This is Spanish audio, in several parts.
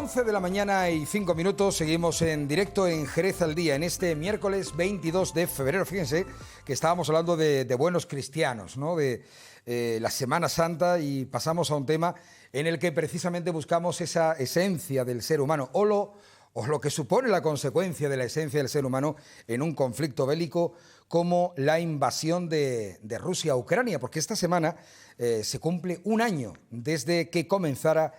11 de la mañana y 5 minutos, seguimos en directo en Jerez al Día, en este miércoles 22 de febrero. Fíjense que estábamos hablando de buenos cristianos, ¿no? De la Semana Santa, y pasamos a un tema en el que precisamente buscamos esa esencia del ser humano, o lo que supone la consecuencia de la esencia del ser humano en un conflicto bélico como la invasión de Rusia a Ucrania, porque esta semana se cumple un año desde que comenzara.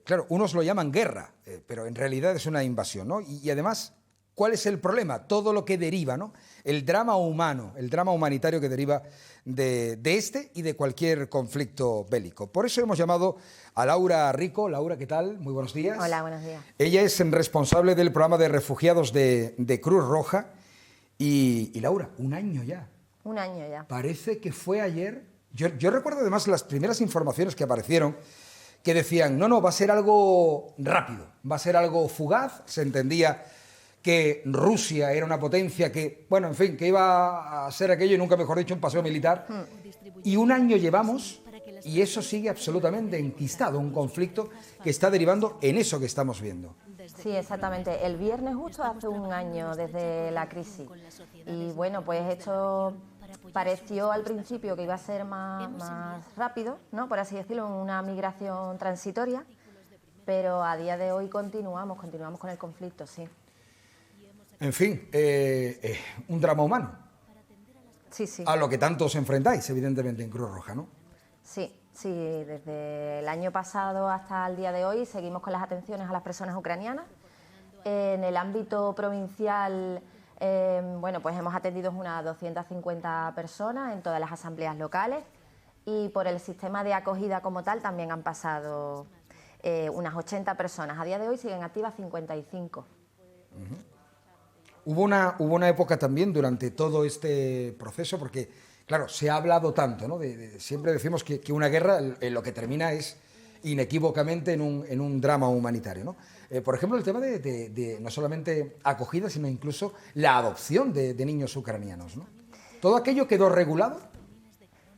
Claro, unos lo llaman guerra, pero en realidad es una invasión, ¿no? Y además, ¿cuál es el problema? Todo lo que deriva, ¿no? El drama humano, el drama humanitario que deriva de este y de cualquier conflicto bélico. Por eso hemos llamado a Laura Rico. Laura, ¿qué tal? Muy buenos días. Hola, buenos días. Ella es responsable del programa de refugiados de Cruz Roja. Y Laura, un año ya. Un año ya. Parece que fue ayer. Yo recuerdo además las primeras informaciones que aparecieron, que decían, no, va a ser algo rápido, va a ser algo fugaz. Se entendía que Rusia era una potencia que, bueno, en fin, que iba a ser aquello, y nunca mejor dicho, un paseo militar. Y un año llevamos, y eso sigue absolutamente enquistado, un conflicto que está derivando en eso que estamos viendo. Sí, exactamente. El viernes justo hace un año desde la crisis. Y bueno, pues esto pareció al principio que iba a ser más rápido, ¿no? Por así decirlo, una migración transitoria, pero a día de hoy continuamos con el conflicto, sí. En fin, un drama humano. Sí, sí. A lo que tanto os enfrentáis, evidentemente, en Cruz Roja, ¿no? Sí, desde el año pasado hasta el día de hoy seguimos con las atenciones a las personas ucranianas. En el ámbito provincial, bueno, pues hemos atendido unas 250 personas en todas las asambleas locales, y por el sistema de acogida como tal también han pasado unas 80 personas. A día de hoy siguen activas 55. Hubo una época también durante todo este proceso, porque, claro, se ha hablado tanto, ¿no? Siempre decimos que una guerra en lo que termina es inequívocamente en un drama humanitario, ¿no? Por ejemplo, el tema de no solamente acogida, sino incluso la adopción de niños ucranianos, ¿no? ¿Todo aquello quedó regulado?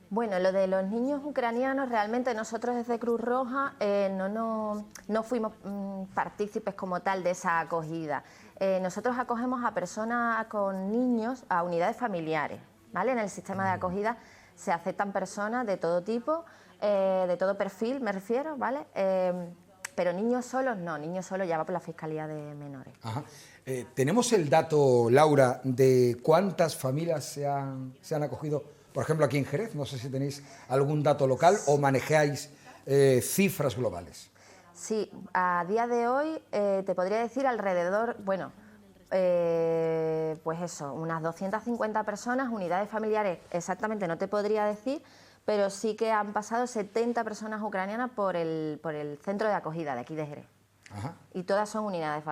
Bueno, lo de los niños ucranianos, realmente nosotros desde Cruz Roja no fuimos partícipes como tal de esa acogida. Nosotros acogemos a personas con niños a unidades familiares, ¿vale? En el sistema de acogida se aceptan personas de todo tipo, de todo perfil, me refiero, ¿vale? Pero niños solos no, niños solos ya va por la Fiscalía de Menores. Ajá. ¿Tenemos el dato, Laura, de cuántas familias se han acogido, por ejemplo, aquí en Jerez? No sé si tenéis algún dato local o manejáis cifras globales. Sí, a día de hoy te podría decir alrededor, bueno, pues eso, unas 250 personas, unidades familiares, exactamente no te podría decir, pero sí que han pasado 70 personas ucranianas por el centro de acogida de aquí de Jerez. Ajá. Y todas son unidades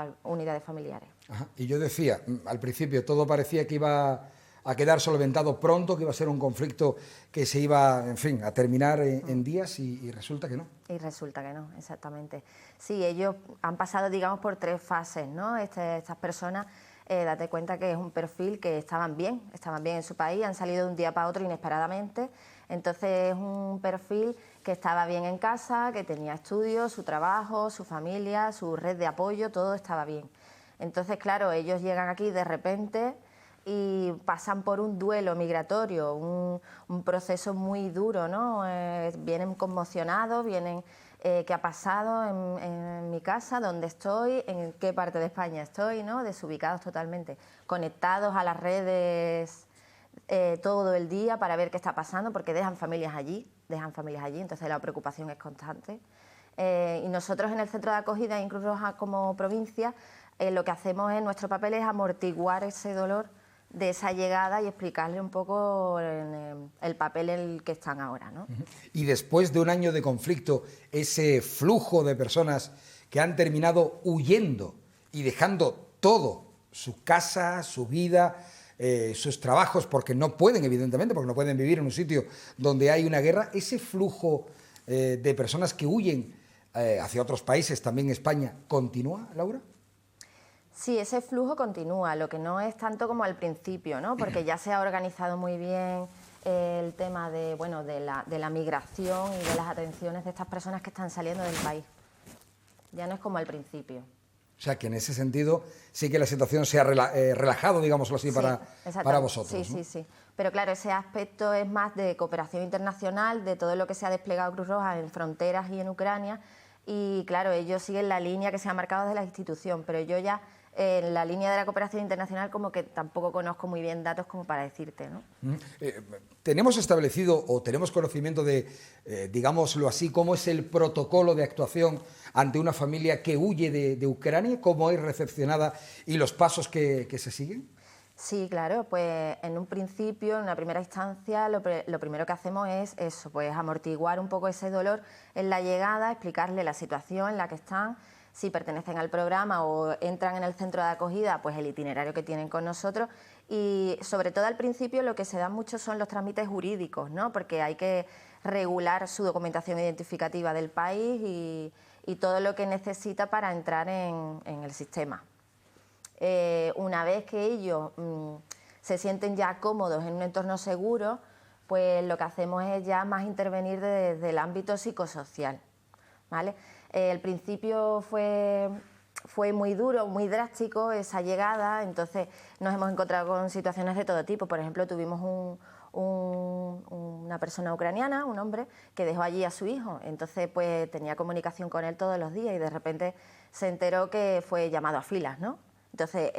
familiares. Ajá. Y yo decía, al principio todo parecía que iba a quedar solventado pronto, que iba a ser un conflicto que se iba, en fin, a terminar en días, y resulta que no. Y resulta que no, exactamente. Sí, ellos han pasado, digamos, por 3 fases, ¿no? Estas personas, date cuenta que es un perfil que estaban bien en su país, han salido de un día para otro inesperadamente. Entonces es un perfil que estaba bien en casa, que tenía estudios, su trabajo, su familia, su red de apoyo, todo estaba bien. Entonces, claro, ellos llegan aquí de repente y pasan por un duelo migratorio, un proceso muy duro, ¿no? Vienen conmocionados, ¿qué ha pasado en mi casa? ¿Dónde estoy? ¿En qué parte de España estoy? ¿No? Desubicados totalmente, conectados a las redes todo el día para ver qué está pasando, porque dejan familias allí, entonces la preocupación es constante. Y nosotros en el centro de acogida en Cruz Roja como provincia, lo que hacemos en nuestro papel es amortiguar ese dolor de esa llegada y explicarle un poco el papel en el que están ahora, ¿no? Y después de un año de conflicto, ese flujo de personas que han terminado huyendo y dejando todo, su casa, su vida, sus trabajos, porque no pueden, evidentemente, porque no pueden vivir en un sitio donde hay una guerra, ese flujo de personas que huyen hacia otros países, también España, ¿continúa, Laura? Sí, ese flujo continúa, lo que no es tanto como al principio, ¿no? Porque ya se ha organizado muy bien el tema de la migración y de las atenciones de estas personas que están saliendo del país. ya no es como al principio. O sea, que en ese sentido sí que la situación se ha relajado, digámoslo así, Sí, para vosotros. Sí, ¿no? sí, sí. Pero claro, ese aspecto es más de cooperación internacional, de todo lo que se ha desplegado Cruz Roja en fronteras y en Ucrania. Y claro, ellos siguen la línea que se ha marcado desde la institución, pero yo ya en la línea de la cooperación internacional como que tampoco conozco muy bien datos como para decirte, ¿no? ¿Tenemos establecido o tenemos conocimiento de, digámoslo así, cómo es el protocolo de actuación ante una familia que huye de Ucrania? ¿Cómo es recepcionada y los pasos que se siguen? Sí, claro, pues en un principio, en una primera instancia, lo primero que hacemos es eso, pues amortiguar un poco ese dolor en la llegada, explicarle la situación en la que están, si pertenecen al programa o entran en el centro de acogida, pues el itinerario que tienen con nosotros y sobre todo al principio lo que se da mucho son los trámites jurídicos, ¿no? Porque hay que regular su documentación identificativa del país y todo lo que necesita para entrar en el sistema. Una vez que ellos se sienten ya cómodos en un entorno seguro, pues lo que hacemos es ya más intervenir desde el ámbito psicosocial, ¿vale? Al principio fue muy duro, muy drástico esa llegada, entonces nos hemos encontrado con situaciones de todo tipo. Por ejemplo, tuvimos una persona ucraniana, un hombre, que dejó allí a su hijo, entonces pues tenía comunicación con él todos los días y de repente se enteró que fue llamado a filas, ¿no? Entonces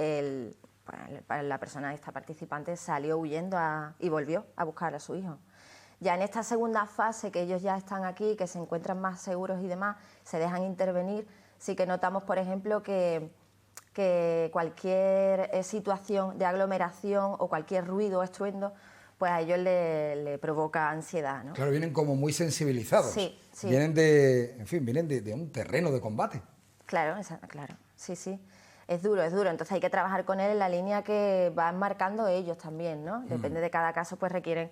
la persona, esta participante, salió huyendo y volvió a buscar a su hijo. Ya en esta segunda fase, que ellos ya están aquí, que se encuentran más seguros y demás, se dejan intervenir, sí que notamos, por ejemplo, que cualquier situación de aglomeración o cualquier ruido o estruendo, pues a ellos le provoca ansiedad, ¿no? Claro, vienen como muy sensibilizados. Sí, sí. Vienen de un terreno de combate. Claro, claro, sí, sí. Es duro, entonces hay que trabajar con él en la línea que van marcando ellos también, ¿no? Depende de cada caso, pues requieren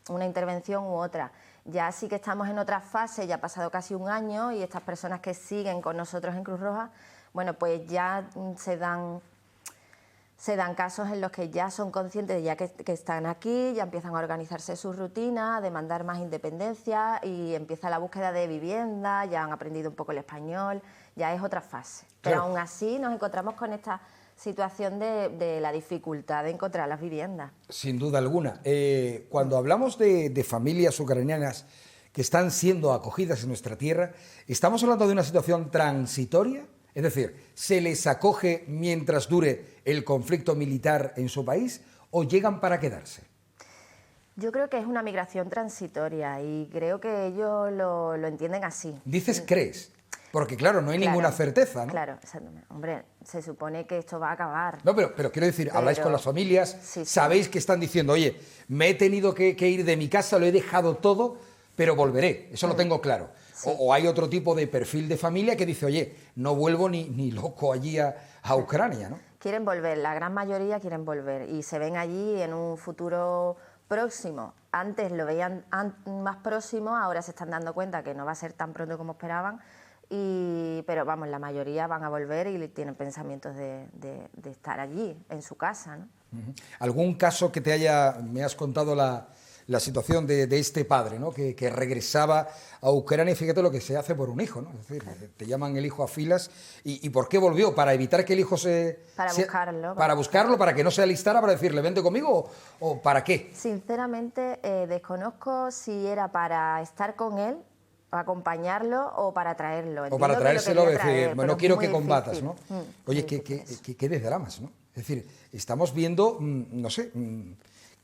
una intervención u otra. Ya sí que estamos en otra fase, ya ha pasado casi un año y estas personas que siguen con nosotros en Cruz Roja, bueno, pues ya se dan casos en los que ya son conscientes de ya que están aquí, ya empiezan a organizarse sus rutinas, a demandar más independencia y empieza la búsqueda de vivienda, ya han aprendido un poco el español, ya es otra fase. Pero Claro. aún así nos encontramos con esta situación de la dificultad de encontrar las viviendas. Sin duda alguna. Cuando hablamos de familias ucranianas que están siendo acogidas en nuestra tierra, ¿estamos hablando de una situación transitoria? Es decir, ¿se les acoge mientras dure el conflicto militar en su país o llegan para quedarse? Yo creo que es una migración transitoria y creo que ellos lo entienden así. Dices crees, porque claro, no hay ninguna certeza, ¿no? Claro, exactamente. Hombre, se supone que esto va a acabar. No, pero quiero decir, habláis con las familias, sí, sí. sabéis que están diciendo, oye, me he tenido que ir de mi casa, lo he dejado todo, pero volveré, eso lo tengo claro. Sí. O hay otro tipo de perfil de familia que dice, oye, no vuelvo ni loco allí a Ucrania, ¿no? Quieren volver, la gran mayoría quieren volver y se ven allí en un futuro próximo. Antes lo veían más próximo, ahora se están dando cuenta que no va a ser tan pronto como esperaban, pero vamos, la mayoría van a volver y tienen pensamientos de estar allí, en su casa, ¿no? ¿Algún caso que me has contado la situación de este padre, ¿no? que regresaba a Ucrania y fíjate lo que se hace por un hijo, ¿no? Es decir, te llaman el hijo a filas y ¿por qué volvió? ¿Para evitar que el hijo buscarlo. Para buscarlo, para que no se alistara, para decirle vente conmigo o para qué? Sinceramente desconozco si era para estar con él, acompañarlo o para traerlo. O para traérselo, decir, no quiero que combatas, ¿no? Oye, qué qué desdramas, ¿no? Es decir, estamos viendo, no sé,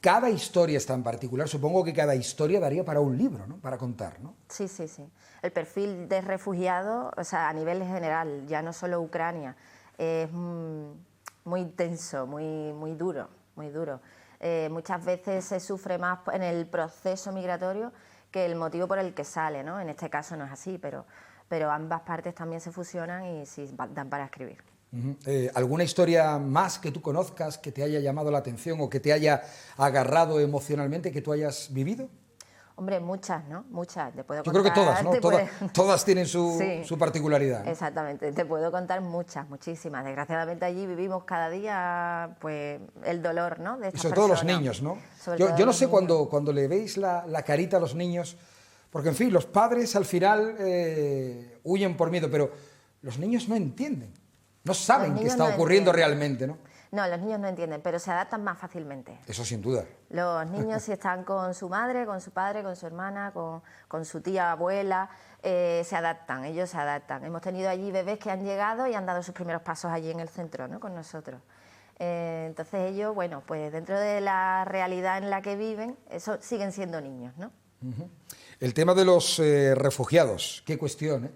cada historia está en particular, supongo que cada historia daría para un libro, ¿no? Para contar, ¿no? Sí, sí, sí. El perfil de refugiado, o sea, a nivel general, ya no solo Ucrania, es muy intenso, muy duro, muy duro. Muchas veces se sufre más en el proceso migratorio que el motivo por el que sale, ¿no? En este caso no es así, pero ambas partes también se fusionan y sí dan para escribir. ¿Alguna historia más que tú conozcas, que te haya llamado la atención o que te haya agarrado emocionalmente, que tú hayas vivido? Hombre, muchas, ¿no? Muchas. Te puedo Yo contar, creo que todas, ¿no? Todas tienen sí, su particularidad, ¿no? Exactamente. Te puedo contar muchas, muchísimas. Desgraciadamente allí vivimos cada día pues el dolor, ¿no? De estas y sobre todo los personas. niños, ¿no? Yo no sé cuando le veis la carita a los niños, porque en fin, los padres al final huyen por miedo, pero los niños no entienden, no saben qué niños está no ocurriendo entienden. realmente, ¿no? No, los niños no entienden, pero se adaptan más fácilmente. Eso sin duda. Los niños, si están con su madre, con su padre, con su hermana, con su tía, abuela, se adaptan, ellos se adaptan. Hemos tenido allí bebés que han llegado y han dado sus primeros pasos allí en el centro, ¿no?, con nosotros. Entonces ellos, bueno, pues dentro de la realidad en la que viven, eso, siguen siendo niños, ¿no? El tema de los refugiados, qué cuestión, ¿eh?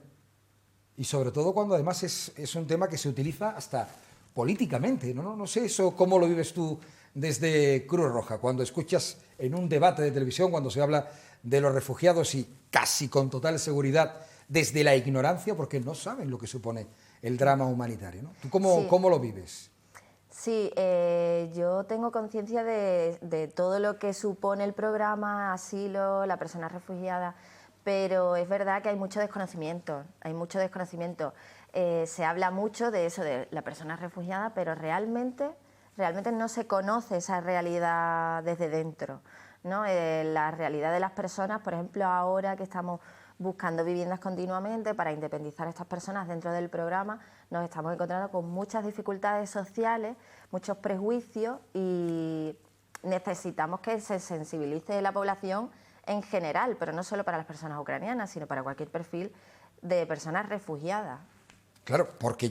Y sobre todo cuando además es un tema que se utiliza hasta políticamente, ¿no? No sé eso cómo lo vives tú desde Cruz Roja, cuando escuchas en un debate de televisión, cuando se habla de los refugiados y casi con total seguridad desde la ignorancia, porque no saben lo que supone el drama humanitario, ¿no? ¿Tú cómo lo vives? Sí, yo tengo conciencia de todo lo que supone el programa, asilo, la persona refugiada, pero es verdad que hay mucho desconocimiento, se habla mucho de eso, de la persona refugiada, pero realmente no se conoce esa realidad desde dentro, ¿no? La realidad de las personas, por ejemplo, ahora que estamos buscando viviendas continuamente para independizar a estas personas dentro del programa, nos estamos encontrando con muchas dificultades sociales, muchos prejuicios y necesitamos que se sensibilice la población en general, pero no solo para las personas ucranianas, sino para cualquier perfil de personas refugiadas. Claro, porque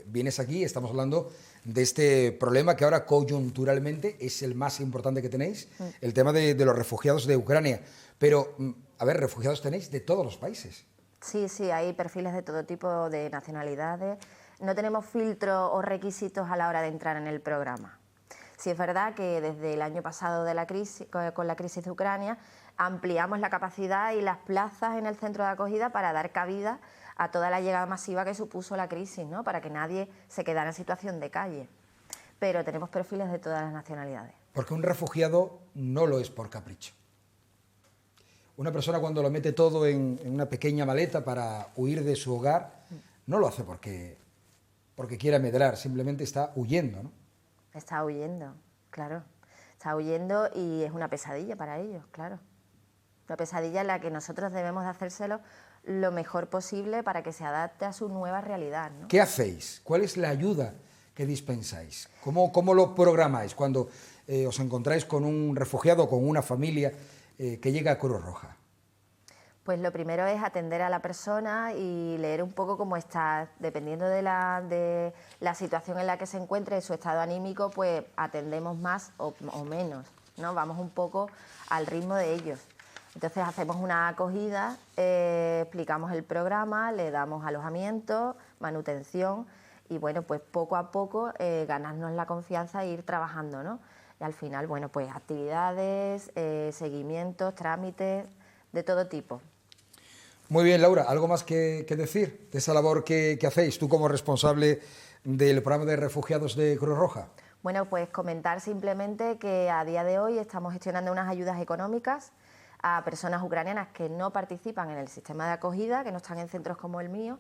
vienes aquí, estamos hablando de este problema que ahora coyunturalmente es el más importante que tenéis, el tema de los refugiados de Ucrania. Pero, refugiados tenéis de todos los países. Sí, hay perfiles de todo tipo de nacionalidades. No tenemos filtros o requisitos a la hora de entrar en el programa. Sí es verdad que desde el año pasado con la crisis de Ucrania, ampliamos la capacidad y las plazas en el centro de acogida para dar cabida a toda la llegada masiva que supuso la crisis, ¿no?, para que nadie se quedara en situación de calle. Pero tenemos perfiles de todas las nacionalidades. Porque un refugiado no lo es por capricho. Una persona cuando lo mete todo en una pequeña maleta para huir de su hogar, no lo hace porque quiera medrar, simplemente está huyendo, ¿no? Está huyendo, claro. Está huyendo y es una pesadilla para ellos, claro. Una pesadilla en la que nosotros debemos de hacérselo lo mejor posible para que se adapte a su nueva realidad, ¿no? ¿Qué hacéis? ¿Cuál es la ayuda que dispensáis? ¿Cómo lo programáis cuando os encontráis con un refugiado o con una familia que llega a Cruz Roja? Pues lo primero es atender a la persona y leer un poco cómo está, dependiendo de la situación en la que se encuentre, su estado anímico, pues atendemos más o menos, ¿no? Vamos un poco al ritmo de ellos. Entonces hacemos una acogida, explicamos el programa, le damos alojamiento, manutención y bueno, pues poco a poco ganarnos la confianza e ir trabajando, ¿no? Y al final, bueno, pues actividades, seguimientos, trámites, de todo tipo. Muy bien, Laura, ¿algo más que decir de esa labor que hacéis tú como responsable del programa de refugiados de Cruz Roja? Bueno, pues comentar simplemente que a día de hoy estamos gestionando unas ayudas económicas a personas ucranianas que no participan en el sistema de acogida, que no están en centros como el mío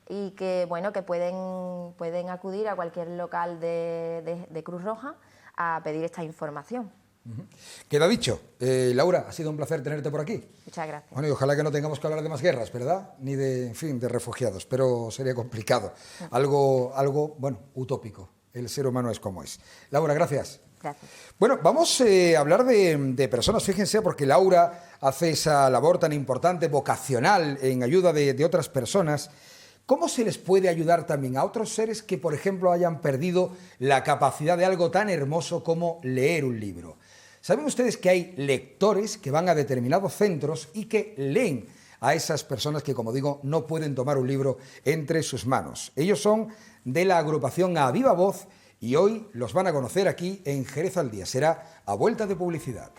y que, bueno, que pueden acudir a cualquier local de Cruz Roja a pedir esta información. Queda dicho. Laura, ha sido un placer tenerte por aquí. Muchas gracias. Bueno, y ojalá que no tengamos que hablar de más guerras, ¿verdad? Ni de refugiados, pero sería complicado. Algo, bueno, utópico. El ser humano es como es. Laura, gracias. Gracias. Bueno, vamos a hablar de personas, fíjense, porque Laura hace esa labor tan importante, vocacional, en ayuda de otras personas. ¿Cómo se les puede ayudar también a otros seres que, por ejemplo, hayan perdido la capacidad de algo tan hermoso como leer un libro? ¿Saben ustedes que hay lectores que van a determinados centros y que leen a esas personas que, como digo, no pueden tomar un libro entre sus manos? Ellos son de la agrupación A Viva Voz y hoy los van a conocer aquí en Jerez al Día. Será a vuelta de publicidad.